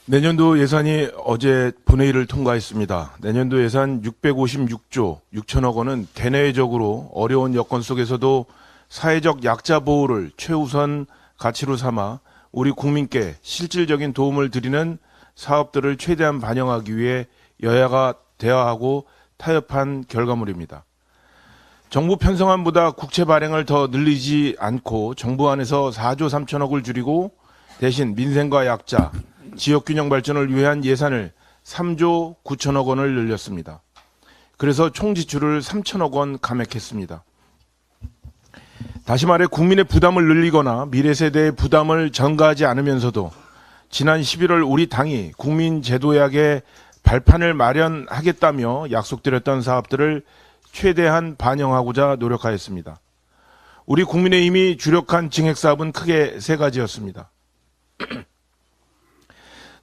내년도 예산이 어제 본회의를 통과했습니다. 내년도 예산 656조 6천억 원은 대내적으로 어려운 여건 속에서도 사회적 약자 보호를 최우선 가치로 삼아 우리 국민께 실질적인 도움을 드리는 사업들을 최대한 반영하기 위해 여야가 대화하고 타협한 결과물입니다. 정부 편성안보다 국채 발행을 더 늘리지 않고 정부 안에서 4조 3천억을 줄이고 대신 민생과 약자, 지역균형 발전을 위한 예산을 3조 9천억 원을 늘렸습니다. 그래서 총 지출을 3천억 원 감액했습니다. 다시 말해 국민의 부담을 늘리거나 미래 세대의 부담을 전가하지 않으면서도 지난 11월 우리 당이 국민제도약의 발판을 마련하겠다며 약속드렸던 사업들을 최대한 반영하고자 노력하였습니다. 우리 국민의힘이 주력한 증액사업은 크게 세 가지였습니다.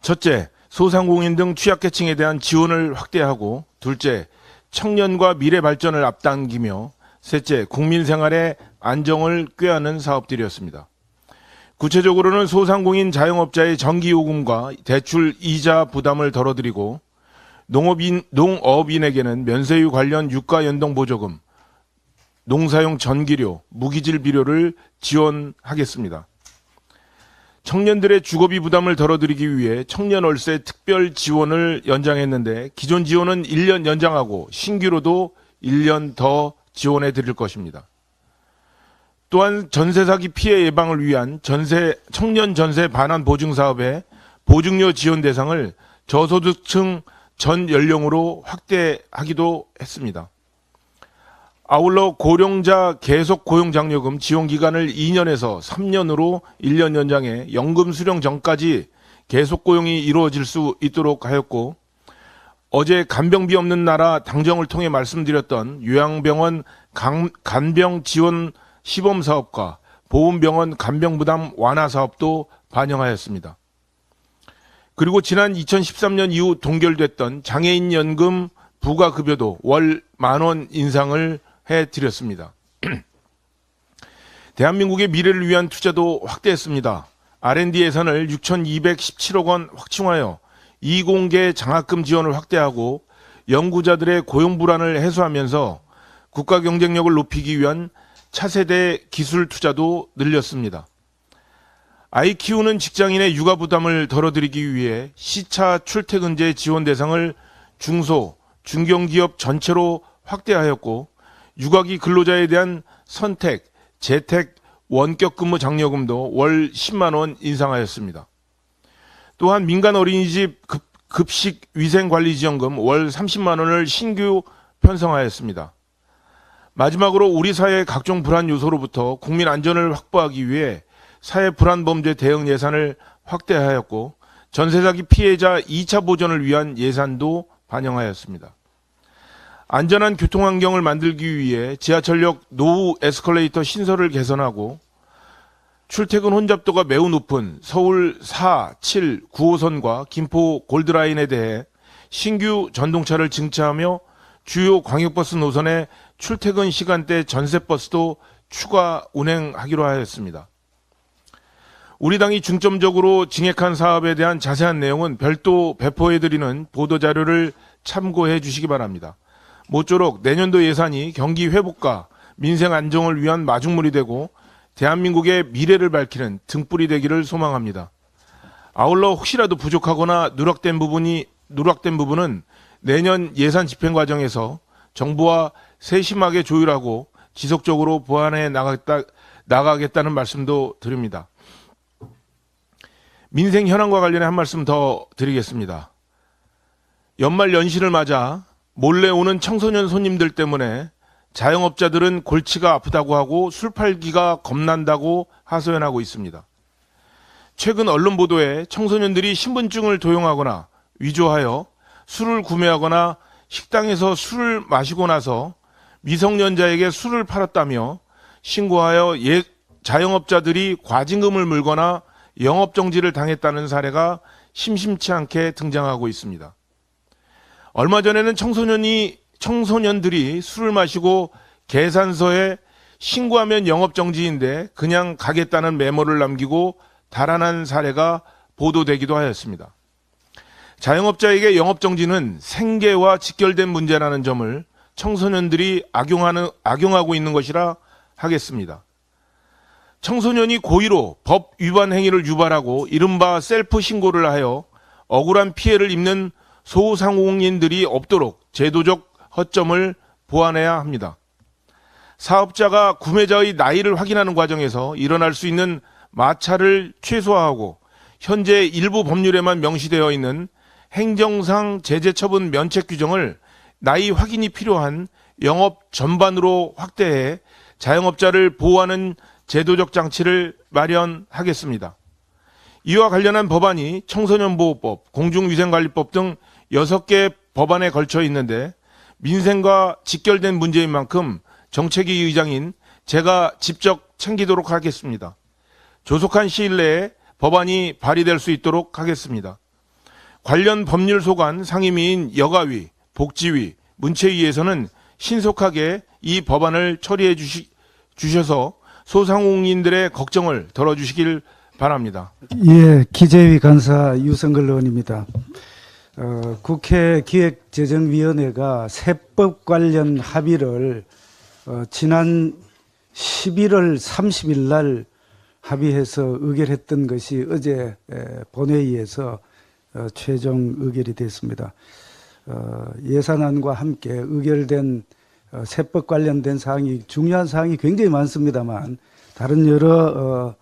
첫째, 소상공인 등 취약계층에 대한 지원을 확대하고, 둘째, 청년과 미래 발전을 앞당기며, 셋째, 국민 생활의 안정을 꾀하는 사업들이었습니다. 구체적으로는 소상공인 자영업자의 전기요금과 대출 이자 부담을 덜어드리고, 농업인에게는 면세유 관련 유가 연동 보조금, 농사용 전기료, 무기질 비료를 지원하겠습니다. 청년들의 주거비 부담을 덜어드리기 위해 청년월세 특별 지원을 연장했는데 기존 지원은 1년 연장하고 신규로도 1년 더 지원해 드릴 것입니다. 또한 전세 사기 피해 예방을 위한 청년 전세 반환 보증 사업의 보증료 지원 대상을 저소득층 전 연령으로 확대하기도 했습니다. 아울러 고령자 계속 고용장려금 지원 기간을 2년에서 3년으로 1년 연장해 연금 수령 전까지 계속 고용이 이루어질 수 있도록 하였고, 어제 간병비 없는 나라 당정을 통해 말씀드렸던 요양병원 간병 지원 시범 사업과 보훈병원 간병 부담 완화 사업도 반영하였습니다. 그리고 지난 2013년 이후 동결됐던 장애인 연금 부가급여도 월 10,000원 인상을 해드렸습니다. 대한민국의 미래를 위한 투자도 확대했습니다. R&D 예산을 6,217억 원 확충하여 이공계 장학금 지원을 확대하고 연구자들의 고용 불안을 해소하면서 국가 경쟁력을 높이기 위한 차세대 기술 투자도 늘렸습니다. 아이 키우는 직장인의 육아 부담을 덜어드리기 위해 시차 출퇴근제 지원 대상을 중소, 중견기업 전체로 확대하였고, 육아기 근로자에 대한 선택, 재택, 원격 근무 장려금도 월 10만 원 인상하였습니다. 또한 민간 어린이집 급식 위생관리지원금 월 30만 원을 신규 편성하였습니다. 마지막으로 우리 사회의 각종 불안 요소로부터 국민 안전을 확보하기 위해 사회 불안 범죄 대응 예산을 확대하였고, 전세 사기 피해자 2차 보전을 위한 예산도 반영하였습니다. 안전한 교통환경을 만들기 위해 지하철역 노후 에스컬레이터 신설을 개선하고 출퇴근 혼잡도가 매우 높은 서울 4, 7, 9호선과 김포 골드라인에 대해 신규 전동차를 증차하며 주요 광역버스 노선의 출퇴근 시간대 전세버스도 추가 운행하기로 하였습니다. 우리 당이 중점적으로 증액한 사업에 대한 자세한 내용은 별도 배포해드리는 보도자료를 참고해 주시기 바랍니다. 모쪼록 내년도 예산이 경기 회복과 민생 안정을 위한 마중물이 되고 대한민국의 미래를 밝히는 등불이 되기를 소망합니다. 아울러 혹시라도 부족하거나 누락된 부분은 내년 예산 집행 과정에서 정부와 세심하게 조율하고 지속적으로 보완해 나가겠다는 말씀도 드립니다. 민생 현안과 관련해 한 말씀 더 드리겠습니다. 연말 연시를 맞아 몰래 오는 청소년 손님들 때문에 자영업자들은 골치가 아프다고 하고 술 팔기가 겁난다고 하소연하고 있습니다. 최근 언론 보도에 청소년들이 신분증을 도용하거나 위조하여 술을 구매하거나 식당에서 술을 마시고 나서 미성년자에게 술을 팔았다며 신고하여 자영업자들이 과징금을 물거나 영업정지를 당했다는 사례가 심심치 않게 등장하고 있습니다. 얼마 전에는 청소년들이 술을 마시고 계산서에 신고하면 영업정지인데 그냥 가겠다는 메모를 남기고 달아난 사례가 보도되기도 하였습니다. 자영업자에게 영업정지는 생계와 직결된 문제라는 점을 청소년들이 악용하고 있는 것이라 하겠습니다. 청소년이 고의로 법 위반 행위를 유발하고 이른바 셀프 신고를 하여 억울한 피해를 입는 소상공인들이 없도록 제도적 허점을 보완해야 합니다. 사업자가 구매자의 나이를 확인하는 과정에서 일어날 수 있는 마찰을 최소화하고 현재 일부 법률에만 명시되어 있는 행정상 제재 처분 면책 규정을 나이 확인이 필요한 영업 전반으로 확대해 자영업자를 보호하는 제도적 장치를 마련하겠습니다. 이와 관련한 법안이 청소년보호법, 공중위생관리법 등 6개 법안에 걸쳐 있는데 민생과 직결된 문제인 만큼 정책위 의장인 제가 직접 챙기도록 하겠습니다. 조속한 시일 내에 법안이 발의될 수 있도록 하겠습니다. 관련 법률 소관 상임위인 여가위, 복지위, 문체위에서는 신속하게 이 법안을 처리해 주셔서 소상공인들의 걱정을 덜어주시길 바랍니다. 예, 기재위 간사 유성걸 의원입니다. 국회 기획재정위원회가 세법 관련 합의를 지난 11월 30일 날 합의해서 의결했던 것이 어제 본회의에서 최종 의결이 됐습니다. 예산안과 함께 의결된 세법 관련된 사항이 중요한 사항이 굉장히 많습니다만 다른 여러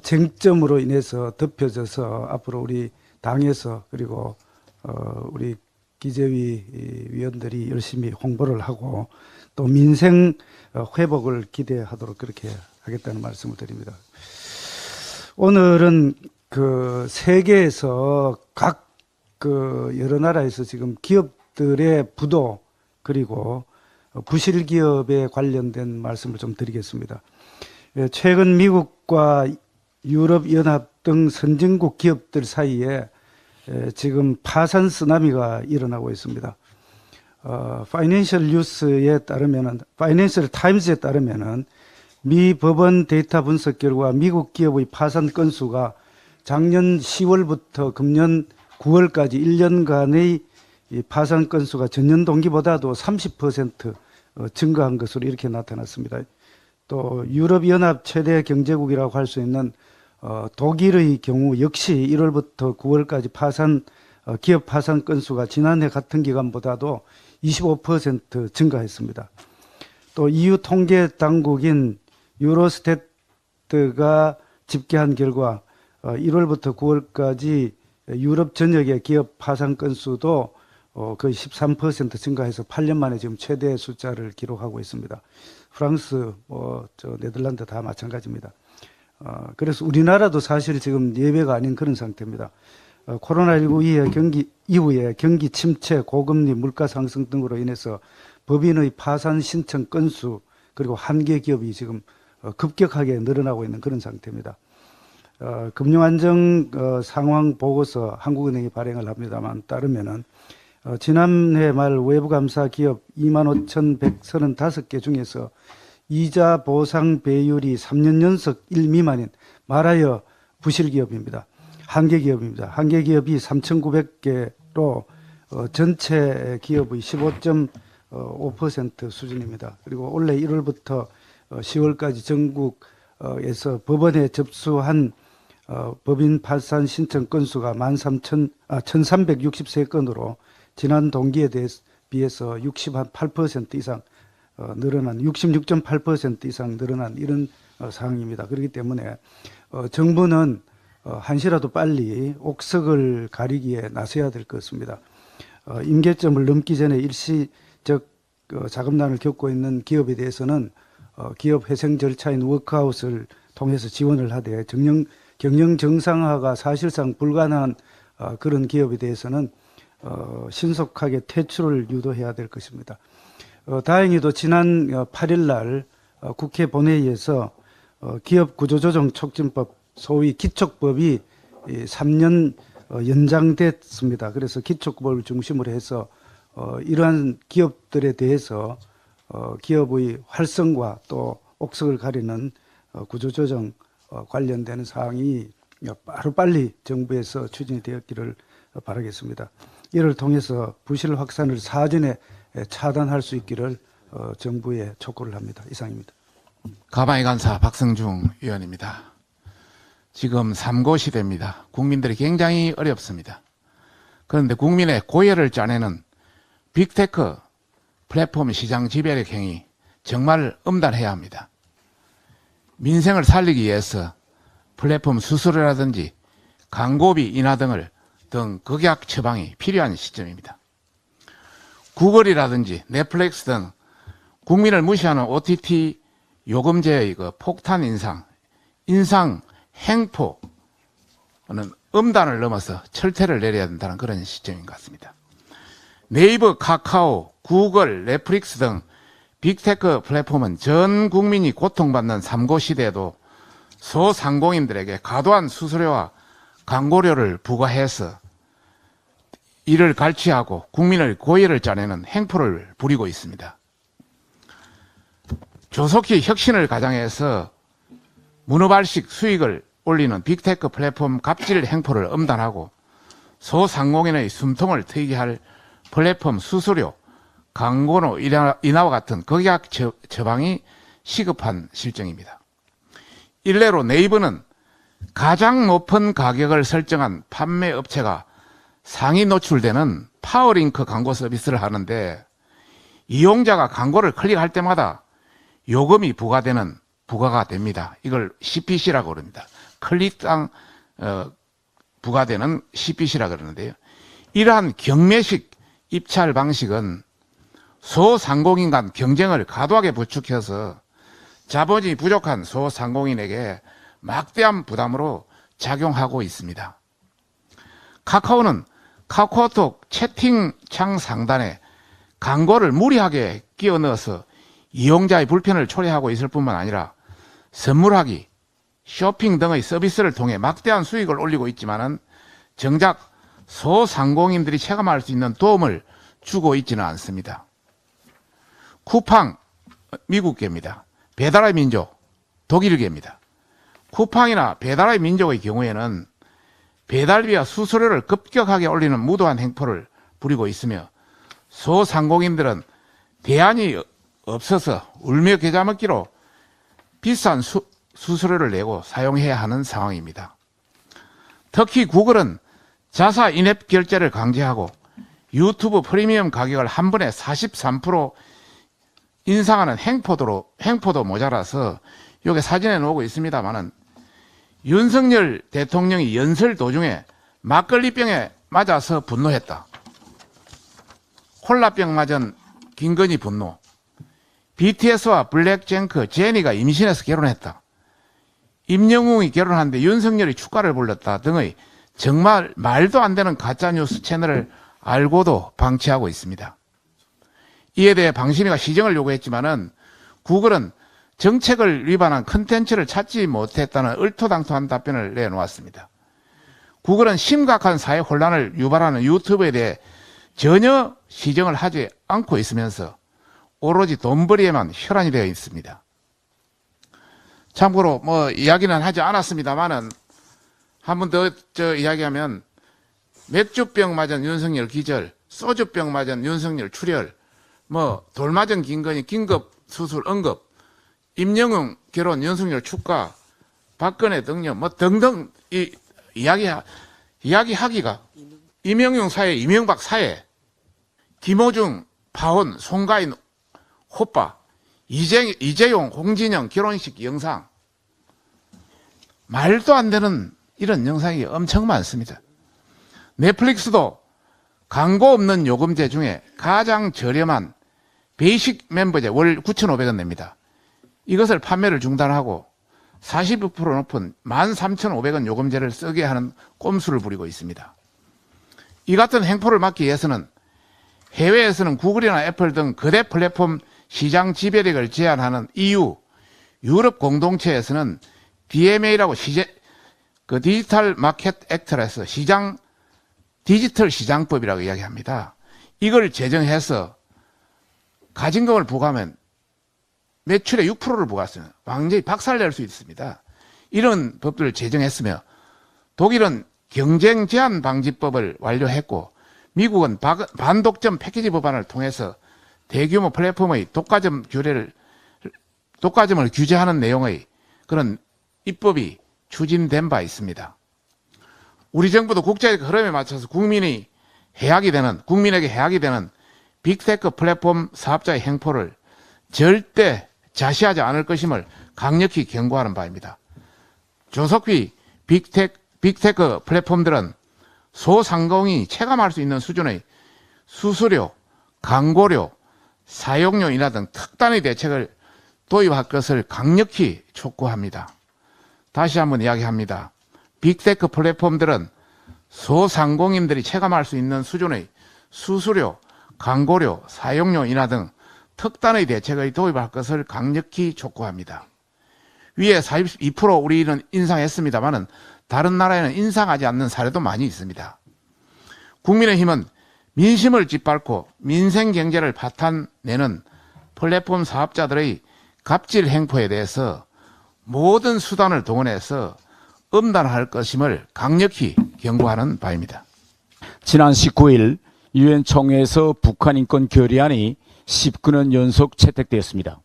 쟁점으로 인해서 덮여져서 앞으로 우리 당에서 그리고 우리 기재위 위원들이 열심히 홍보를 하고 또 민생 회복을 기대하도록 그렇게 하겠다는 말씀을 드립니다. 오늘은 그 세계에서 각 그 여러 나라에서 지금 기업들의 부도 그리고 부실 기업에 관련된 말씀을 좀 드리겠습니다. 최근 미국과 유럽연합 등 선진국 기업들 사이에 지금 파산 쓰나미가 일어나고 있습니다. 파이낸셜 뉴스에 따르면은, 파이낸셜 타임즈에 따르면은 미 법원 데이터 분석 결과 미국 기업의 파산 건수가 작년 10월부터 금년 9월까지 1년간의 이 파산 건수가 전년 동기보다도 30% 증가한 것으로 이렇게 나타났습니다. 또 유럽연합 최대 경제국이라고 할 수 있는 독일의 경우 역시 1월부터 9월까지 기업 파산 건수가 지난해 같은 기간보다도 25% 증가했습니다. 또 EU 통계 당국인 유로스태트가 집계한 결과 1월부터 9월까지 유럽 전역의 기업 파산 건수도 거의 13% 증가해서 8년 만에 지금 최대 숫자를 기록하고 있습니다. 프랑스, 네덜란드 다 마찬가지입니다. 그래서 우리나라도 사실 지금 예외가 아닌 그런 상태입니다. 코로나19 이후에 경기 침체, 고금리, 물가 상승 등으로 인해서 법인의 파산 신청 건수 그리고 한계 기업이 지금 급격하게 늘어나고 있는 그런 상태입니다. 금융안정 상황 보고서 한국은행이 발행을 합니다만 따르면은 지난해 말 외부감사 기업 25,135개 중에서 이자 보상 배율이 3년 연속 1 미만인 말하여 부실기업입니다. 한계기업입니다. 한계기업이 3,900개로 전체 기업의 15.5% 수준입니다. 그리고 올해 1월부터 10월까지 전국에서 법원에 접수한 법인 파산 신청 건수가 1,363건으로 지난 동기에 비해서 68% 이상 늘어난 66.8% 이상 늘어난 이런 상황입니다. 그렇기 때문에 정부는 한시라도 빨리 옥석을 가리기에 나서야 될 것 같습니다. 임계점을 넘기 전에 일시적 자금난을 겪고 있는 기업에 대해서는 기업 회생 절차인 워크아웃을 통해서 지원을 하되 경영 정상화가 사실상 불가능한 그런 기업에 대해서는 신속하게 퇴출을 유도해야 될 것입니다. 다행히도 지난 8일 날 국회 본회의에서 기업구조조정 촉진법 소위 기촉법이 3년 연장됐습니다. 그래서 기촉법을 중심으로 해서 이러한 기업들에 대해서 기업의 활성화 또 옥석을 가리는 구조조정 관련되는 사항이 빨리 정부에서 추진이 되었기를 바라겠습니다. 이를 통해서 부실 확산을 사전에 차단할 수 있기를 정부에 촉구를 합니다. 이상입니다. 가방위 간사 박성중 의원입니다. 지금 3고 시대입니다. 국민들이 굉장히 어렵습니다. 그런데 국민의 고열을 짜내는 빅테크 플랫폼 시장 지배력 행위 정말 엄단해야 합니다. 민생을 살리기 위해서 플랫폼 수수료라든지 광고비 인하 등 극약 처방이 필요한 시점입니다. 구글이라든지 넷플릭스 등 국민을 무시하는 OTT 요금제의 폭탄 인상 행포는 엄단을 넘어서 철퇴를 내려야 된다는 그런 시점인 것 같습니다. 네이버, 카카오, 구글, 넷플릭스 등 빅테크 플랫폼은 전 국민이 고통받는 3고 시대에도 소상공인들에게 과도한 수수료와 광고료를 부과해서 이를 갈취하고 국민의 고열을 짜내는 행포를 부리고 있습니다. 조속히 혁신을 가장해서 문어발식 수익을 올리는 빅테크 플랫폼 갑질 행포를 엄단하고 소상공인의 숨통을 트이게 할 플랫폼 수수료, 광고료 인하와 같은 극약 처방이 시급한 실정입니다. 일례로 네이버는 가장 높은 가격을 설정한 판매 업체가 상위 노출되는 파워링크 광고 서비스를 하는데 이용자가 광고를 클릭할 때마다 요금이 부과가 됩니다. 이걸 CPC라고 그럽니다. 클릭당 부과되는 CPC라고 그러는데요. 이러한 경매식 입찰 방식은 소상공인 간 경쟁을 과도하게 부추겨서 자본이 부족한 소상공인에게 막대한 부담으로 작용하고 있습니다. 카카오는 카카오톡 채팅창 상단에 광고를 무리하게 끼워 넣어서 이용자의 불편을 초래하고 있을 뿐만 아니라 선물하기, 쇼핑 등의 서비스를 통해 막대한 수익을 올리고 있지만은 정작 소상공인들이 체감할 수 있는 도움을 주고 있지는 않습니다. 쿠팡, 미국계입니다. 배달의 민족, 독일계입니다. 쿠팡이나 배달의 민족의 경우에는 배달비와 수수료를 급격하게 올리는 무도한 행포를 부리고 있으며 소상공인들은 대안이 없어서 울며 겨자 먹기로 비싼 수수료를 내고 사용해야 하는 상황입니다. 특히 구글은 자사 인앱 결제를 강제하고 유튜브 프리미엄 가격을 한 번에 43% 인상하는 행포도 모자라서 여기 사진에 놓고 있습니다만은 윤석열 대통령이 연설 도중에 막걸리병에 맞아서 분노했다. 콜라병 맞은 김건희 분노. BTS와 블랙쟁크 제니가 임신해서 결혼했다. 임영웅이 결혼하는데 윤석열이 축가를 불렀다 등의 정말 말도 안 되는 가짜뉴스 채널을 알고도 방치하고 있습니다. 이에 대해 방심위가 시정을 요구했지만은 구글은 정책을 위반한 컨텐츠를 찾지 못했다는 얼토당토한 답변을 내놓았습니다. 구글은 심각한 사회 혼란을 유발하는 유튜브에 대해 전혀 시정을 하지 않고 있으면서 오로지 돈벌이에만 혈안이 되어 있습니다. 참고로 이야기는 하지 않았습니다만은 한 번 더 이야기하면 맥주병 맞은 윤석열 기절, 소주병 맞은 윤석열 출혈, 돌 맞은 김건희 긴급 수술 응급, 임영웅 결혼 윤석열 축가, 박근혜 등요 등등 이야기하기가 임영웅 사회, 이명박 사회, 김호중 파혼, 송가인 호빠, 이재용, 홍진영 결혼식 영상, 말도 안 되는 이런 영상이 엄청 많습니다. 넷플릭스도 광고 없는 요금제 중에 가장 저렴한 베이식 멤버제 월 9,500원 냅니다. 이것을 판매를 중단하고 40% 높은 13,500원 요금제를 쓰게 하는 꼼수를 부리고 있습니다. 이 같은 행포를 막기 위해서는 해외에서는 구글이나 애플 등 거대 플랫폼 시장 지배력을 제한하는 EU, 유럽 공동체에서는 DMA라고 디지털 마켓 액트라서 디지털 시장법이라고 이야기합니다. 이걸 제정해서 가진금을 부과하면 매출의 6%를 부과했으면 완전히 박살낼 수 있습니다. 이런 법들을 제정했으며 독일은 경쟁 제한 방지법을 완료했고 미국은 반독점 패키지 법안을 통해서 대규모 플랫폼의 독과점을 규제하는 내용의 그런 입법이 추진된 바 있습니다. 우리 정부도 국제적 흐름에 맞춰서 국민에게 해악이 되는 빅테크 플랫폼 사업자의 행포를 절대 자시하지 않을 것임을 강력히 경고하는 바입니다. 조속히 빅테크 플랫폼들은 소상공인이 체감할 수 있는 수준의 수수료, 광고료, 사용료 인하 등 특단의 대책을 도입할 것을 강력히 촉구합니다. 다시 한번 이야기합니다. 빅테크 플랫폼들은 소상공인들이 체감할 수 있는 수준의 수수료, 광고료, 사용료 인하 등 특단의 대책을 도입할 것을 강력히 촉구합니다. 위에 42% 우리는 인상했습니다마는 다른 나라에는 인상하지 않는 사례도 많이 있습니다. 국민의힘은 민심을 짓밟고 민생 경제를 파탄내는 플랫폼 사업자들의 갑질 행포에 대해서 모든 수단을 동원해서 엄단할 것임을 강력히 경고하는 바입니다. 지난 19일 유엔 총회에서 북한 인권 결의안이 19년 연속 채택되었습니다.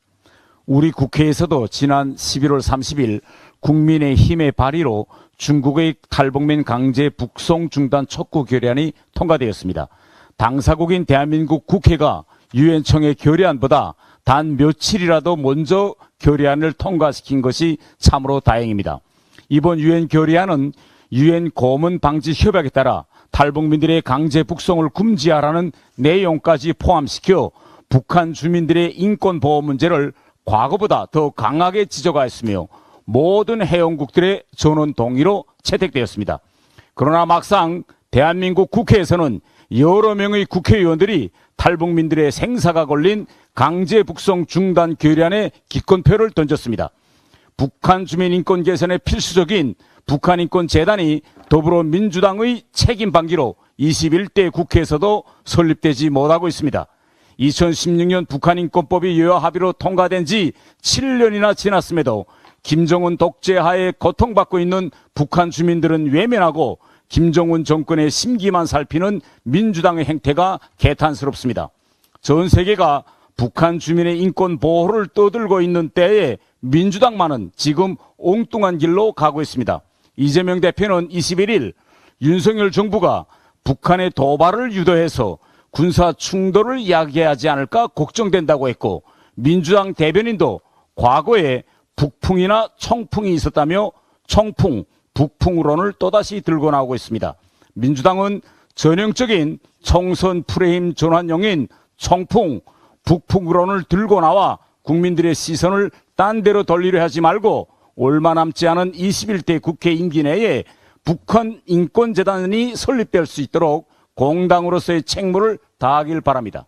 우리 국회에서도 지난 11월 30일 국민의힘의 발의로 중국의 탈북민 강제 북송 중단 촉구 결의안이 통과되었습니다. 당사국인 대한민국 국회가 유엔 총회 결의안보다 단 며칠이라도 먼저 결의안을 통과시킨 것이 참으로 다행입니다. 이번 유엔 결의안은 유엔 고문 방지 협약에 따라 탈북민들의 강제 북송을 금지하라는 내용까지 포함시켜 북한 주민들의 인권 보호 문제를 과거보다 더 강하게 지적하였으며 모든 회원국들의 전원 동의로 채택되었습니다. 그러나 막상 대한민국 국회에서는 여러 명의 국회의원들이 탈북민들의 생사가 걸린 강제 북송 중단 결의안에 기권표를 던졌습니다. 북한 주민 인권 개선에 필수적인 북한인권재단이 더불어민주당의 책임 방기로 21대 국회에서도 설립되지 못하고 있습니다. 2016년 북한인권법이 여야 합의로 통과된 지 7년이나 지났음에도 김정은 독재하에 고통받고 있는 북한 주민들은 외면하고 김정은 정권의 심기만 살피는 민주당의 행태가 개탄스럽습니다. 전 세계가 북한 주민의 인권 보호를 떠들고 있는 때에 민주당만은 지금 엉뚱한 길로 가고 있습니다. 이재명 대표는 21일 윤석열 정부가 북한의 도발을 유도해서 군사 충돌을 이야기하지 않을까 걱정된다고 했고, 민주당 대변인도 과거에 북풍이나 청풍이 있었다며 청풍, 북풍론을 또다시 들고 나오고 있습니다. 민주당은 전형적인 총선 프레임 전환용인 청풍, 북풍론을 들고 나와 국민들의 시선을 딴 데로 돌리려 하지 말고 얼마 남지 않은 21대 국회 임기 내에 북한 인권재단이 설립될 수 있도록 공당으로서의 책무를 다하길 바랍니다.